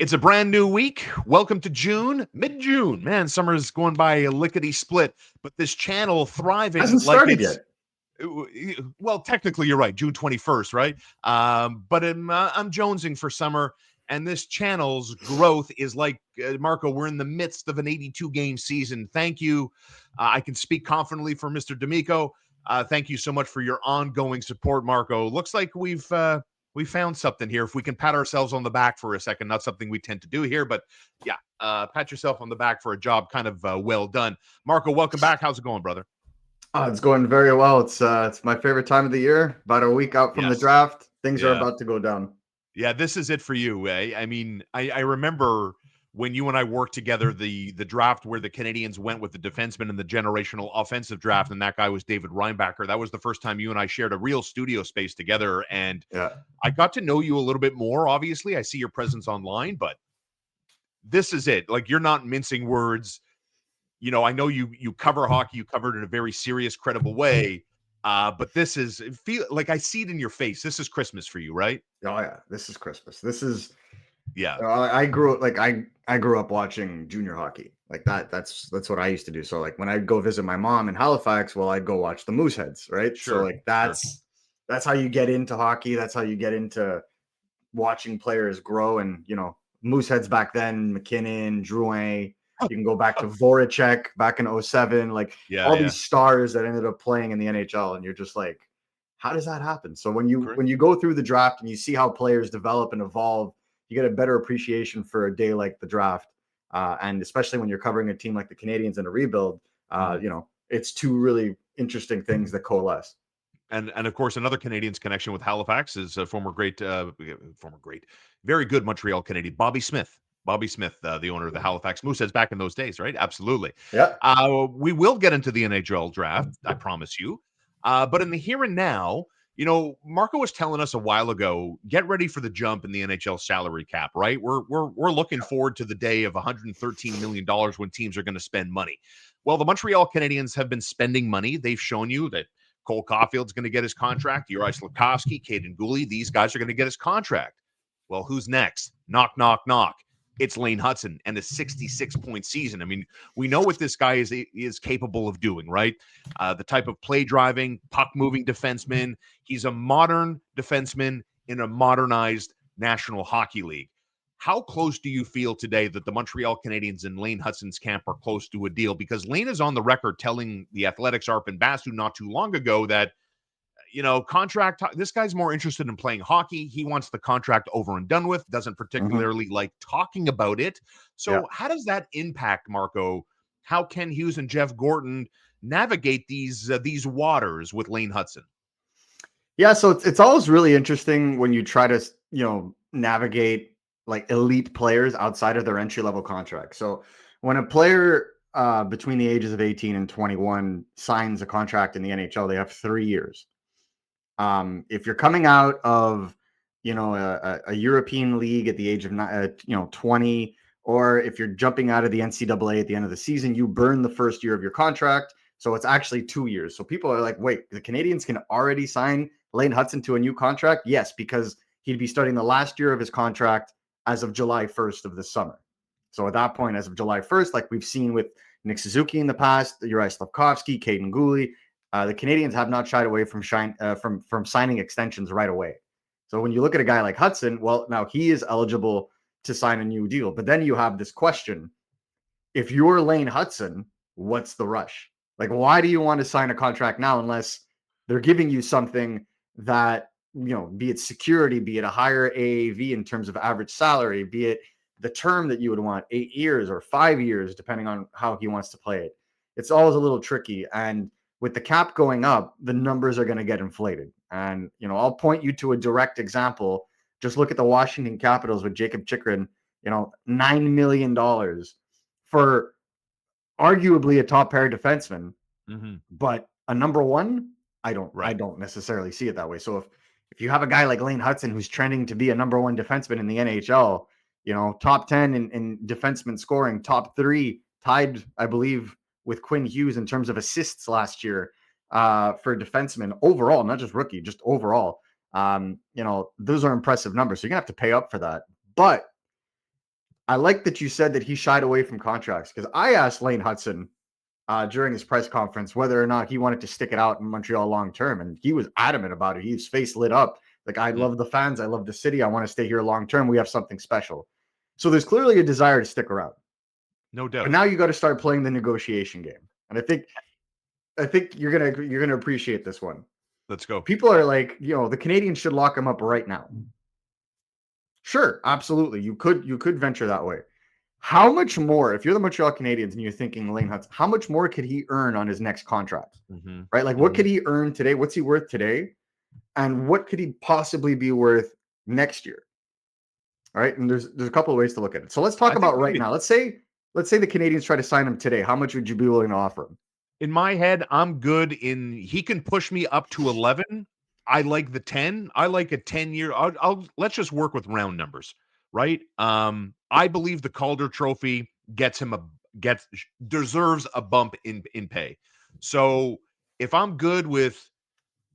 It's a brand new week. Welcome to June, mid-June. Man, summer's going by a lickety split, but this channel thriving Hasn't like started it's yet. well, technically you're right, June 21st, right? But I'm jonesing for summer, and this channel's growth is like Marco. We're in the midst of an 82 game season. Thank you. I can speak confidently for Mr. D'Amico. Thank you so much for your ongoing support, Marco. Looks like we found something here. If we can pat ourselves on the back for a second, not something we tend to do here, but yeah, pat yourself on the back for a job kind of well done. Marco, welcome back. How's it going, brother? It's going very well. It's my favorite time of the year. About a week out from the Yes. draft, things are Yeah. about to go down. Yeah, this is it for you. I mean, I remember when you and I worked together the draft where the Canadians went with the defenseman in the generational offensive draft, and that guy was David Reinbacher. That was the first time you and I shared a real studio space together, and Yeah, I got to know you a little bit more. Obviously, I see your presence online, but this is it. Like you're not mincing words. You know, I know you cover hockey, you cover it in a very serious, credible way. But this is feel like I see it in your face. This is Christmas for you, right? oh yeah, this is Christmas. This is Yeah, I grew up I grew up watching junior hockey like that. That's what I used to do. So like when I'd go visit my mom in Halifax, well, I'd go watch the Mooseheads, right? So sure, like sure. that's how you get into hockey. That's how you get into watching players grow. And Mooseheads back then, McKinnon, Drouin. You can go back to Voracek back in '07, like Yeah, all yeah. these stars that ended up playing in the NHL, and you're just like, how does that happen? So when you Correct. when you go through the draft and you see how players develop and evolve, you get a better appreciation for a day like the draft, and especially when you're covering a team like the Canadians in a rebuild. Mhm. It's two really interesting things that coalesce. And of course, another Canadians connection with Halifax is former great, very good Montreal Canadian Bobby Smith. Bobby Smith, the owner of the Halifax Mooseheads back in those days, right? Absolutely. Yeah. We will get into the NHL draft, I promise you. But in the here and now, Marco was telling us a while ago, get ready for the jump in the NHL salary cap, right? We're looking forward to the day of $113 million when teams are going to spend money. Well, the Montreal Canadiens have been spending money. They've shown you that Cole Caulfield's going to get his contract. Uri Slafkovsky, Caden Gooley, these guys are going to get his contract. Well, who's next? Knock, knock, knock. It's Lane Hutson and a 66-point season. I mean, we know what this guy is capable of doing, right? The type of play driving, puck moving defenseman. He's a modern defenseman in a modernized National Hockey League. How close do you feel today that the Montreal Canadiens and Lane Hutson's camp are close to a deal? Because Lane is on the record telling the Athletics' Arpin Basu not too long ago that, contract, this guy's more interested in playing hockey. He wants the contract over and done with, doesn't Mhm. particularly like talking about it. Yeah. So, how does that impact, Marco? How Ken Hughes and Jeff Gordon navigate these waters with Lane Hutson? Yeah, so it's always really interesting when you try to, navigate like elite players outside of their entry level contract. So when a player between the ages of 18 and 21 signs a contract in the NHL, they have 3 years. If you're coming out of, a European league at the age of 20, or if you're jumping out of the NCAA at the end of the season, you burn the first year of your contract. So it's actually 2 years. So people are like, wait, the Canadians can already sign Lane Hutson to a new contract? Yes, because he'd be starting the last year of his contract as of July 1st of this summer. So at that point, as of July 1st, like we've seen with Nick Suzuki in the past, Uri Slafkovsky, Caden Gooley, the Canadians have not shied away from signing extensions right away. So when you look at a guy like Hutson, well, now he is eligible to sign a new deal. But then you have this question: if you're Lane Hutson, what's the rush? Like, why do you want to sign a contract now unless they're giving you something that, be it security, be it a higher AAV in terms of average salary, be it the term that you would want, 8 years or 5 years, depending on how he wants to play it. It's always a little tricky. And with the cap going up, the numbers are going to get inflated. And, I'll point you to a direct example. Just look at the Washington Capitals with Jacob Chikrin, $9 million for arguably a top pair defenseman, Mm-hmm. but a number one, I Right. don't necessarily see it that way. So if you have a guy like Lane Hutson who's trending to be a number one defenseman in the NHL, top 10 in defenseman scoring, top three, tied, I believe, with Quinn Hughes in terms of assists last year for defensemen overall, not just rookie, just overall. Those are impressive numbers. So you're gonna have to pay up for that. But I like that you said that he shied away from contracts, because I asked Lane Hutson during his press conference whether or not he wanted to stick it out in Montreal long term, and he was adamant about it. His face lit up. Like, I Mm, love the fans. I love the city. I want to stay here long term. We have something special. So there's clearly a desire to stick around. no But doubt. now you got to start playing the negotiation game. And I think you're gonna appreciate this one. Let's go. People are like, the Canadians should lock him up right now. Sure, absolutely. You could venture that way. How much more, if you're the Montreal Canadiens and you're thinking Lane Hutson, how much more could he earn on his next contract? Hmm. Right? Like, what Hmm. could he earn today? What's he worth today? And what could he possibly be worth next year? All right. And there's a couple of ways to look at it. So let's talk I think about right now. Let's say the Canadians try to sign him today. How much would you be willing to offer him? in my head, I'm good in he can push me up to 11. I like the 10. I like a 10-year. I'll let's just work with round numbers, right? I believe the Calder trophy gets him a gets deserves a bump in pay. So if I'm good with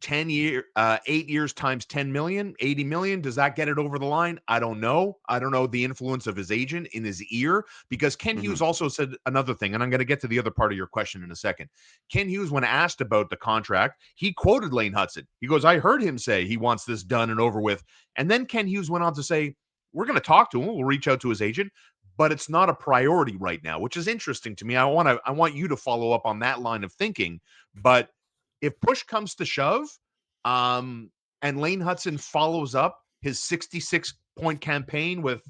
8 years times 10 million, 80 million. Does that get it over the line? I don't know. I don't know the influence of his agent in his ear, because Ken Mm-hmm. Hughes also said another thing, and I'm going to get to the other part of your question in a second. Ken Hughes, when asked about the contract, he quoted Lane Hutson. He goes, I heard him say he wants this done and over with. And then Ken Hughes went on to say, we're going to talk to him. We'll reach out to his agent, but it's not a priority right now, which is interesting to me. I want you to follow up on that line of thinking. But if push comes to shove, um, and Lane Hutson follows up his 66-point campaign with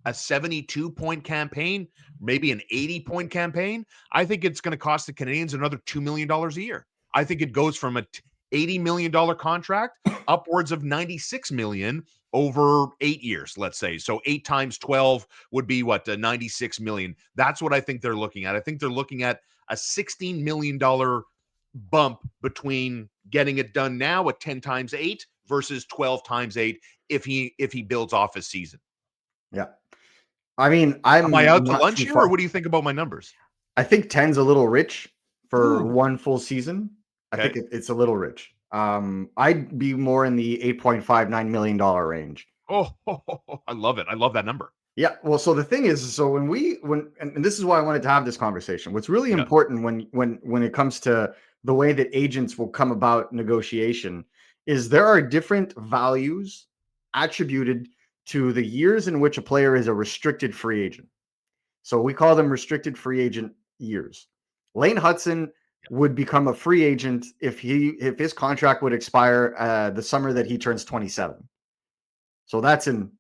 a 72-point campaign, maybe an 80-point campaign, I think it's going to cost the Canadians another $2 million a year. I think it goes from a $80 million contract upwards of $96 million over 8 years, let's say. So 8 times 12 would be what, $96 million. That's what I think they're looking at. I think they're looking at a $16 million bump between getting it done now at 10 times 8 versus 12 times 8 if he builds off his season. Yeah. I mean, Am I I'm out to not lunch too here, or far. what do you think about my numbers? I think 10's a little rich for Ooh, one full season. I think okay. it's a little rich. I'd be more in the $8.59 million range. Oh, I love it. I love that number. Yeah, well, so the thing is, so and this is why I wanted to have this conversation. What's really Yeah. important when it comes to the way that agents will come about negotiation is there are different values attributed to the years in which a player is a restricted free agent. So we call them restricted free agent years. Lane Hutson would become a free agent if his contract would expire the summer that he turns 27. So that's in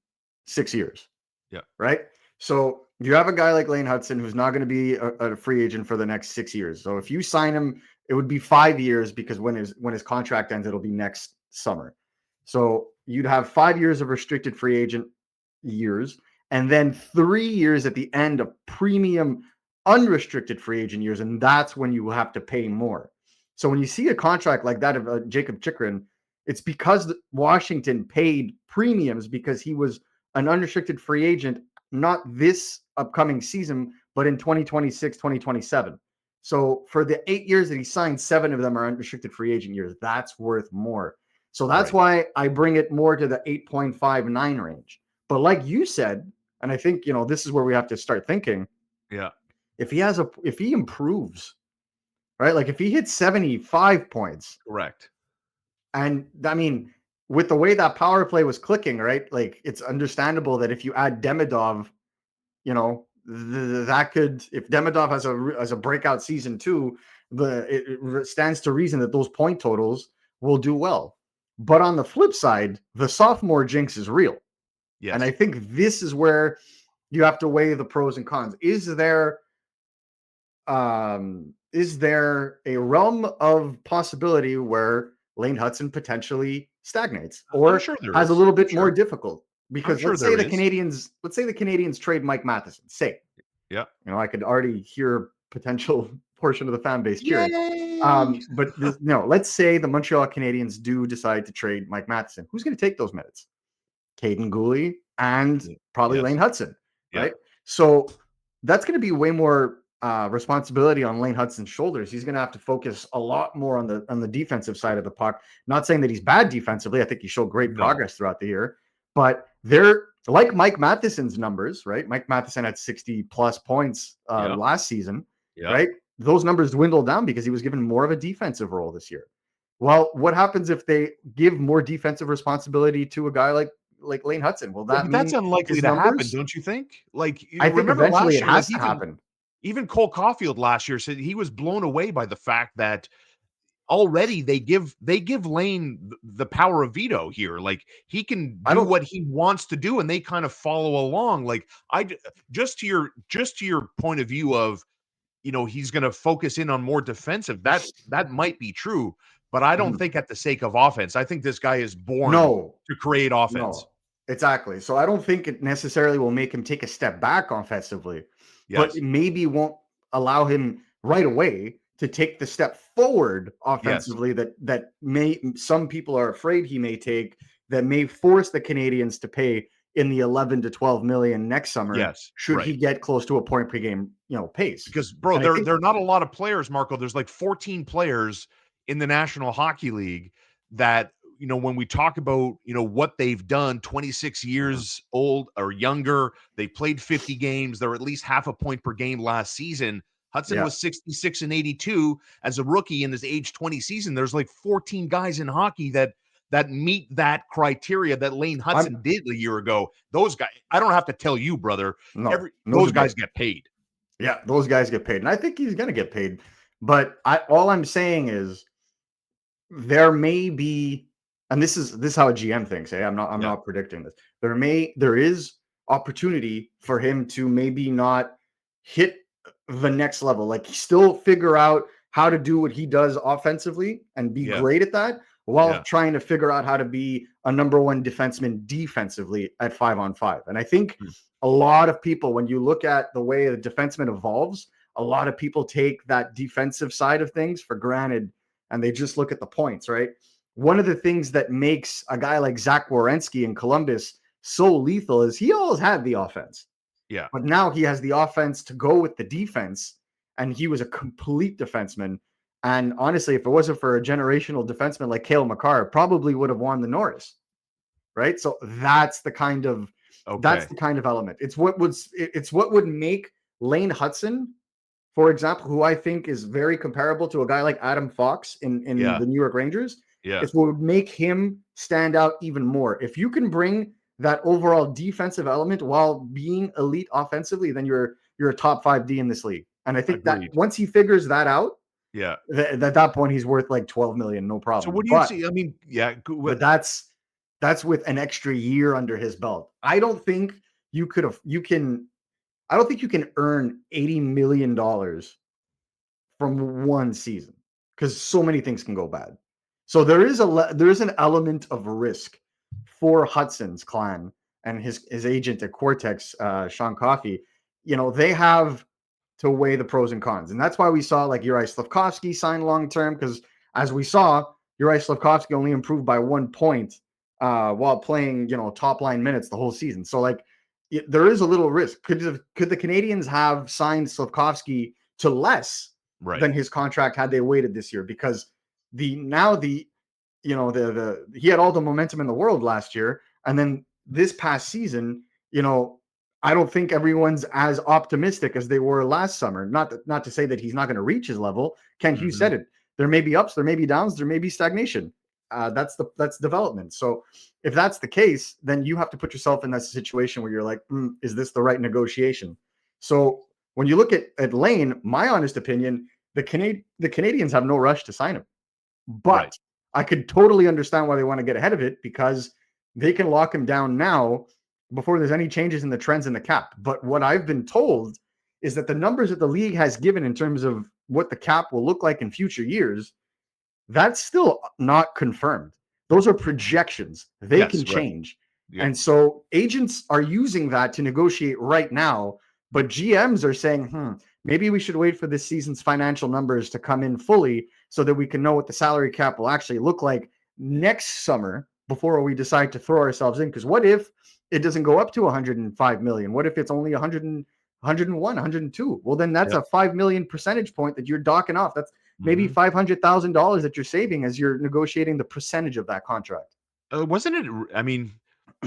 6 years, Yeah. right? So you have a guy like Lane Hutson who's not going to be a free agent for the next 6 years. So if you sign him, it would be 5 years, because when his contract ends, it'll be next summer. So you'd have 5 years of restricted free agent years, and then 3 years at the end of premium unrestricted free agent years, and that's when you have to pay more. So when you see a contract like that of Jacob Chikrin, it's because Washington paid premiums because he was an unrestricted free agent, not this upcoming season, but in 2026, 2027. So for the 8 years that he signed, 7 of them are unrestricted free agent years. That's worth more. So that's Right. why I bring it more to the 8.59 range. But like you said, and I think this is where we have to start thinking, Yeah. if he improves, right? Like if he hits 75 points, Correct. and I mean, with the way that power play was clicking, right? Like it's understandable that if you add Demidov, that could, if Demidov has a breakout season too, it stands to reason that those point totals will do well. But on the flip side, the sophomore jinx is real. And I Yes. think this is where you have to weigh the pros and cons. Is there a realm of possibility where Lane Hutson potentially stagnates I'm or sure there has a is. little I'm bit more sure. difficult? I'm Because sure there is. let's say the Canadians trade Mike Matheson. Yeah. I could already hear potential portion of the fan base cheering. Yay. Let's say the Montreal Canadiens do decide to trade Mike Matheson. Who's going to take those minutes? Caden Gooley and probably Yes. Lane Hutson, Yeah. right? So that's going to be way more responsibility on Lane Hutson's shoulders. He's going to have to focus a lot more on the defensive side of the puck. Not saying that he's bad defensively. I think he showed great No. progress throughout the year, but they're like Mike Matheson's numbers, right? Mike Matheson had 60 plus points Yep. last season, Yep. right? Those numbers dwindled down because he was given more of a defensive role this year. Well, what happens if they give more defensive responsibility to a guy like Lane Hutson? Will Yeah, that but that's mean unlikely his to happen, numbers? don't you think? Like, I think remember eventually last it year, like has to happen. even Cole Caulfield last year said he was blown away by the fact that already they give Lane the power of veto here. Like he can I do don't what he wants to do, and they kind of follow along. Like just to your point of view of he's going to focus in on more defensive. That might be true, but I don't mhm. think at the sake of offense. I think this guy is born No, to create offense. no, exactly. So I don't think it necessarily will make him take a step back offensively, but Yes, it maybe won't allow him right away to take the step forward yes, offensively that may some people are afraid he may take, that may force the Canadians to pay in the 11 to 12 million next summer yes, should he right. get close to a point per game, pace. Because bro, And I there think are not a lot of players, Marco. There's like 14 players in the National Hockey League that when we talk about what they've done, 26 years old or younger, they played 50 games. They're at least half a point per game last season. Hudson yeah, was 66 and 82 as a rookie in his age 20 season. There's like 14 guys in hockey that meet that criteria that Lane I'm Hutson did a year ago. Those guys, I don't have to tell you, brother. no Those debate. guys get paid. Yeah, those guys get paid, and I think he's going to get paid. But all I'm saying is there may be, and this is how a GM thinks. Hey, I'm Yeah. not predicting this. There is opportunity for him to maybe not hit the next level, like still figure out how to do what he does offensively and be Yeah. great at that, while Yeah. trying to figure out how to be a number one defenseman defensively at 5-on-5. And I think Mm. a lot of people, when you look at the way the defenseman evolves, a lot of people take that defensive side of things for granted and they just look at the points, right? One of the things that makes a guy like Zach Werenski in Columbus so lethal is he always had the offense, Yeah. but now he has the offense to go with the defense, and he was a complete defenseman. And honestly, if it wasn't for a generational defenseman like Cale Makar, probably would have won the Norris, right? So that's Okay. the kind of element. It's what would make Lane Hutson, for example, who I think is very comparable to a guy like Adam Fox in Yeah. the New York Rangers, Yeah. it's what would make him stand out even more. If you can bring that overall defensive element while being elite offensively, then you're a top 5D in this league. And I think that Agreed. once he figures that out, Yeah. at that point he's worth like 12 million, no So problem. what do you But see? I mean, yeah. but that's with an extra year under his belt. I don't think I don't think you can earn $80 million from one season because so many things can go bad. So there is an element of risk for Hudson's clan and his agent at Cortex, Shaun Coffey. They have to weigh the pros and cons, and that's why we saw like Uri Slavkovsky sign long term, because as we saw, Uri Slavkovsky only improved by 1 point while playing top line minutes the whole season. So like there is a little risk. Could the Canadians have signed Slavkovsky to less Right. than his contract had they waited this year? Because the now the the he had all the momentum in the world last year, and then this past season, I don't think everyone's as optimistic as they were last summer. Not to say that he's not going to reach his level. Ken Hughes Mhm. said it. There may be ups, there may be downs, there may be stagnation. That's development. So if that's the case, then you have to put yourself in that situation where you're like, is this the right negotiation? So when you look at Lane, my honest opinion, the Canadians have no rush to sign him. Right. But I could totally understand why they want to get ahead of it, because they can lock him down now before there's any changes in the trends in the cap. But what I've been told is that the numbers that the league has given in terms of what the cap will look like in future years, that's still not confirmed. Those are projections. They can Yes. Right. change. Yeah. And so agents are using that to negotiate right now, but GMs are saying, maybe we should wait for this season's financial numbers to come in fully so that we can know what the salary cap will actually look like next summer before we decide to throw ourselves in. Because what if it doesn't go up to 105 million? What if it's only 100 101, 102? Well, then that's Yeah. a 5 million percentage point that you're docking off. That's maybe Mhm. $500,000 that you're saving as you're negotiating the percentage of that contract. Wasn't it? I mean,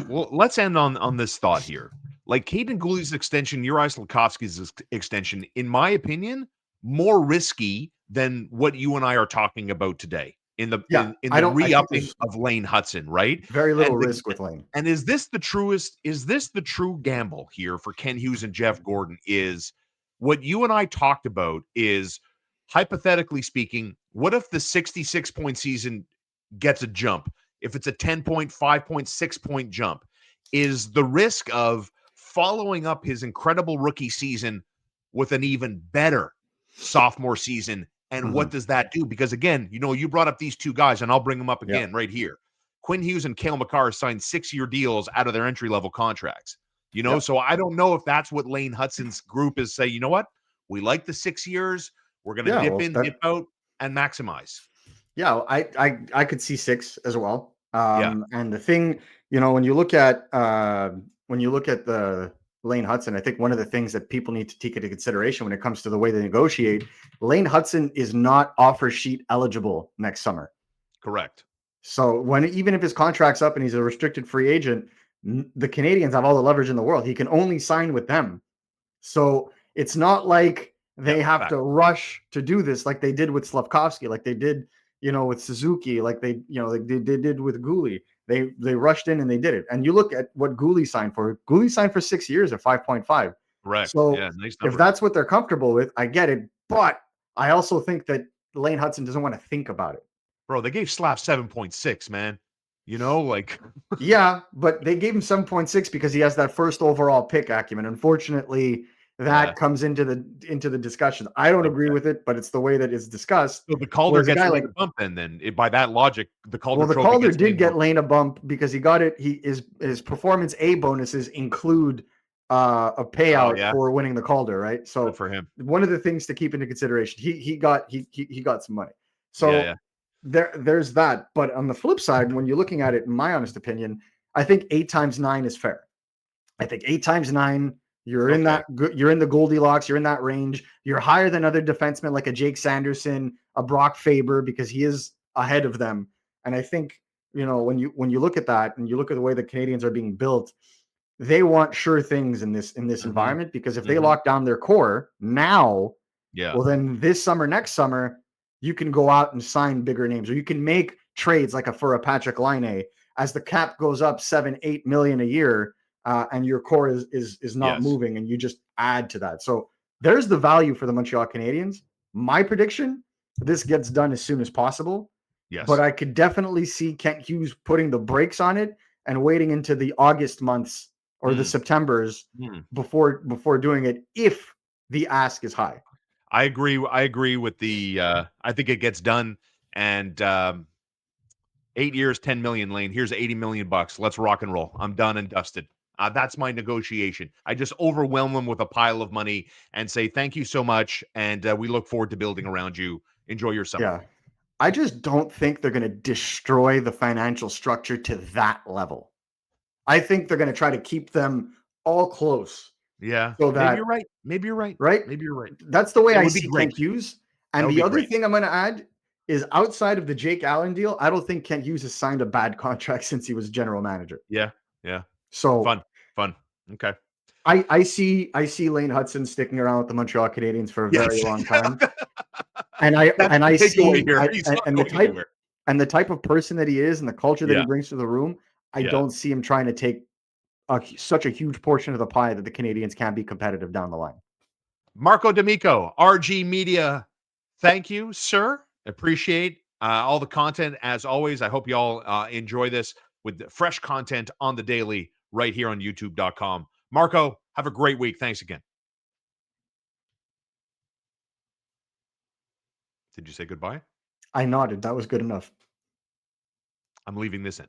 Well, let's end on this thought here. Like Caden Gooley's extension, Uri Slafkovsky's extension, in my opinion, more risky than what you and I are talking about today in the Yeah, in I the don't. I think re-upping there's of Lane Hutson, right? very little And the risk with Lane. and is this the true gamble here for Ken Hughes and Jeff Gordon? Is what you and I talked about is hypothetically speaking, what if the 66-point season gets a jump? If it's a 10 point, 5 point, 6 point jump, is the risk of following up his incredible rookie season with an even better sophomore season. And what Mhm. does that do? Because again, you brought up these two guys, and I'll bring them up Yeah. again right here. Quinn Hughes and Cale Makar signed 6-year deals out of their entry level contracts. Yep. So I don't know if that's what Lane Hutson's group is say, you know what? We like the 6 years. We're going to Yeah. dip Well, in, dip that. out, and maximize. Yeah, I could see six as well. Yeah, And the thing, when you look at the Lane Hutson, I think one of the things that people need to take into consideration when it comes to the way they negotiate, Lane Hutson is not offer sheet eligible next summer. correct. So even if his contract's up and he's a restricted free agent, the Canadians have all the leverage in the world. He can only sign with them. So it's not like Yep, they have fact. to rush to do this like they did with Slavkovsky, like they did, with Suzuki, like they did with Gooley. They rushed in and they did it. And you look at what Gooley signed for. Gooley signed for 6 years at 5.5. Correct. So Yeah, nice if number. that's what they're comfortable with, I get it. But I also think that Lane Hutson doesn't want to think about it. Bro, they gave Slap 7.6, man. Like Yeah, but they gave him 7.6 because he has that first overall pick acumen. Unfortunately, yeah, that comes into the discussion. I don't agree okay. with it, but it's the way that it's discussed. So the Calder Whereas a gets guy Lane like, a bump then by that logic, the Calder well, the trophy Calder gets did Lane a get bump. Lane a bump because he got it. His performance A bonuses include a Oh, payout yeah? for winning the Calder, right? Good So for him. one of the things to keep into consideration, he got some money. Yeah, So yeah. there's that. But on the flip side, when you're looking at it, in my honest opinion, I think 8 times 9 is fair. I think 8 times 9, Okay. you're in the Goldilocks, you're in that range. You're higher than other defensemen like a Jake Sanderson, a Brock Faber, because he is ahead of them. And I think, when you look at that and you look at the way the Canadians are being built, they want sure things in this Mhm, environment, because if they mhm. lock down their core now, Yeah. well, then this summer, next summer, you can go out and sign bigger names, or you can make trades like for a Patrick Laine as the cap goes up 7-8 million a year, and your core is not Yes. moving, and you just add to that. So there's the value for the Montreal Canadiens. My prediction: this gets done as soon as possible, but Yes. I could definitely see Kent Hughes putting the brakes on it and waiting into the August months or the Mm, Septembers mm. before doing it if the ask is high. I agree with I think it gets done, and, 8 years, 10 million, Lane. Here's 80 million bucks. Let's rock and roll. I'm done and dusted. That's my negotiation. I just overwhelm them with a pile of money and say thank you so much, and we look forward to building around you. Enjoy your summer. Yeah. I just don't think they're going to destroy the financial structure to that level. I think they're going to try to keep them all close Yeah, so maybe you're that, right. Maybe you're right. right? Maybe you're right. That's the way It I would be see Kent great. Hughes. That And would the be other great. thing I'm going to add is, outside of the Jake Allen deal, I don't think Kent Hughes has signed a bad contract since he was general manager. Yeah, yeah. So Fun, fun. Okay. I see Lane Hutson sticking around with the Montreal Canadiens for a very Yes. long time. And I That's and the I takeaway see here. I He's not and the going type anywhere. and the type of person that he is and the culture that he Yeah, brings to the room, I yeah. don't see him trying to take such a huge portion of the pie that the Canadians can't be competitive down the line. Marco D'Amico, RG Media. Thank you, sir. Appreciate all the content as always. I hope you all enjoy this with fresh content on the daily right here on youtube.com. Marco, have a great week. Thanks again. Did you say goodbye? I nodded. That was good enough. I'm leaving this in.